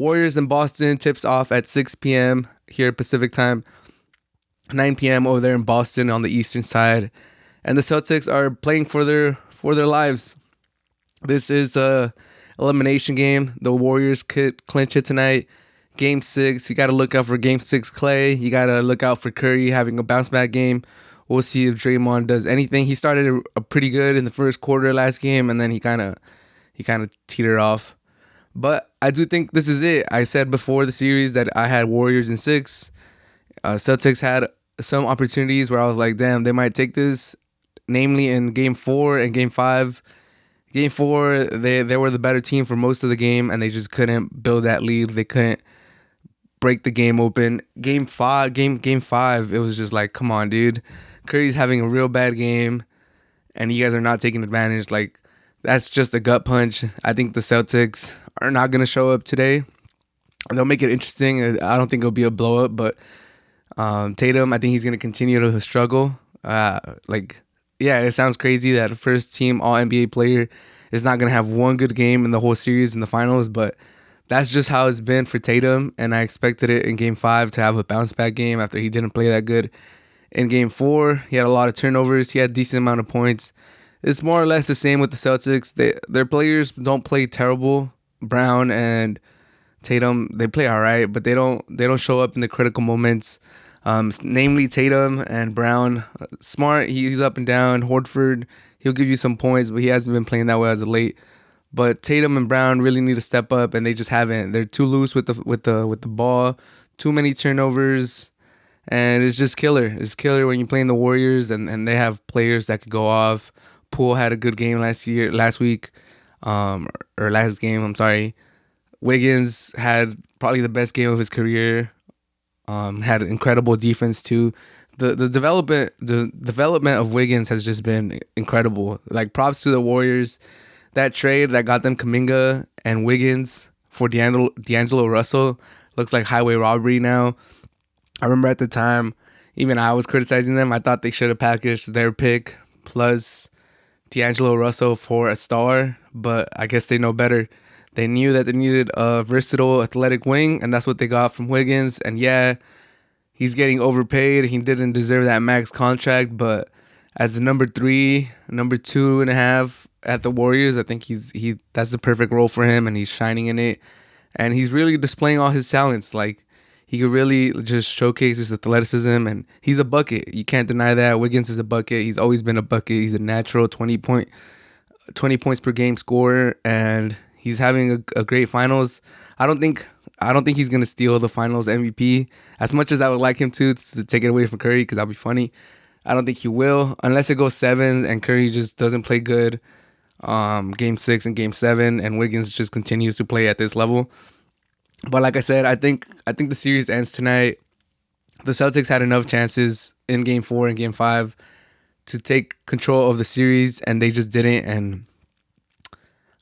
Warriors in Boston tips off at 6 p.m. here Pacific time, 9 p.m. over there in Boston on the eastern side. And the Celtics are playing for their lives. This is a elimination game. The Warriors could clinch it tonight. Game 6, you got to look out for Game 6 Klay. You got to look out for Curry having a bounce back game. We'll see if Draymond does anything. He started a pretty good in the first quarter last game, and then he kind of teetered off. But I do think this is it. I said before the series that I had Warriors in 6. Celtics had some opportunities where I was like, damn, they might take this, namely in Game 4 and Game 5. Game 4, they were the better team for most of the game, and they just couldn't build that lead. They couldn't break the game open. Game 5, it was just like, come on, dude. Curry's having a real bad game, and you guys are not taking advantage. Like, that's just a gut punch. I think the Celtics are not going to show up today. They'll make it interesting. I don't think it'll be a blow up, but Tatum, I think he's going to continue to struggle. It sounds crazy that a first team All NBA player is not going to have one good game in the whole series in the finals, but that's just how it's been for Tatum, and I expected it in Game 5 to have a bounce back game after he didn't play that good. In Game 4, he had a lot of turnovers. He had a decent amount of points. It's more or less the same with the Celtics. Their players don't play terrible. Brown and Tatum, they play all right, but they don't show up in the critical moments. Namely Tatum and Brown. Smart, he's up and down. Horford, he'll give you some points, but he hasn't been playing that well as of late. But Tatum and Brown really need to step up, and they just haven't. They're too loose with the ball, too many turnovers, and it's just killer. It's killer when you're playing the Warriors, and they have players that could go off. Poole had a good game last week, or last game. I'm sorry. Wiggins had probably the best game of his career. Had incredible defense too. The development of Wiggins has just been incredible. Like, props to the Warriors. That trade that got them Kuminga and Wiggins for D'Angelo Russell looks like highway robbery now. I remember at the time, even I was criticizing them. I thought they should have packaged their pick plus D'Angelo Russell for a star, but I guess they know better. They knew that they needed a versatile athletic wing, and that's what they got from Wiggins. And yeah, he's getting overpaid. He didn't deserve that max contract, but as the number 2.5 at the Warriors, I think that's the perfect role for him, and he's shining in it. And he's really displaying all his talents. Like, he could really just showcase his athleticism, and he's a bucket. You can't deny that. Wiggins is a bucket. He's always been a bucket. He's a natural 20 points per game scorer, and he's having a great finals. I don't think he's gonna steal the finals MVP. As much as I would like him to take it away from Curry, because that'd be funny. I don't think he will, unless it goes 7 and Curry just doesn't play good. Game 6 and Game 7, and Wiggins just continues to play at this level. But like I said, I think the series ends tonight. The Celtics had enough chances in Game 4 and Game 5 to take control of the series, and they just didn't. And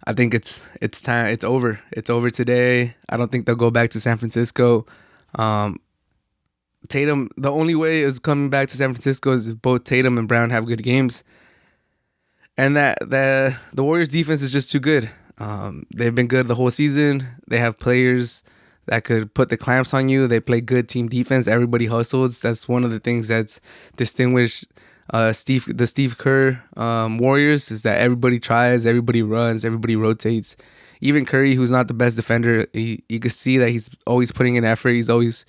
I think it's time. It's over. It's over today. I don't think they'll go back to San Francisco. Tatum, the only way is coming back to San Francisco is if both Tatum and Brown have good games. And that the Warriors defense is just too good. They've been good the whole season. They have players that could put the clamps on you. They play good team defense. Everybody hustles. That's one of the things that's distinguished the Steve Kerr Warriors, is that everybody tries, everybody runs, everybody rotates. Even Curry, who's not the best defender, you can see that he's always putting in effort. He's always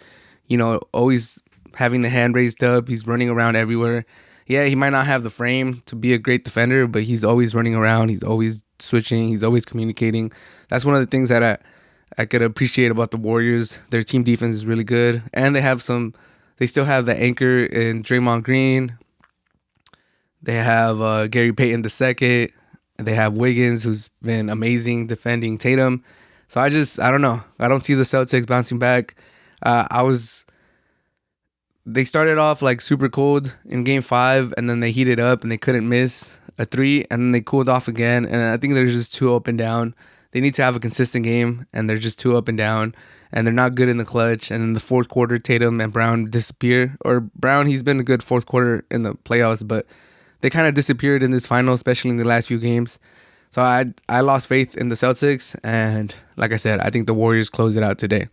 having the hand raised up. He's running around everywhere. Yeah, he might not have the frame to be a great defender, but he's always running around. He's always switching. He's always communicating. That's one of the things that I could appreciate about the Warriors. Their team defense is really good, and they still have the anchor in Draymond Green. They have Gary Payton II. They have Wiggins, who's been amazing defending Tatum. So I don't know. I don't see the Celtics bouncing back. They started off like super cold in Game 5, and then they heated up and they couldn't miss a 3, and then they cooled off again. And I think they're just too up and down. They need to have a consistent game, and they're just too up and down, and they're not good in the clutch. And in the fourth quarter, Tatum and Brown disappear. Or Brown, he's been a good fourth quarter in the playoffs, but they kind of disappeared in this final, especially in the last few games. So I lost faith in the Celtics, and like I said, I think the Warriors close it out today.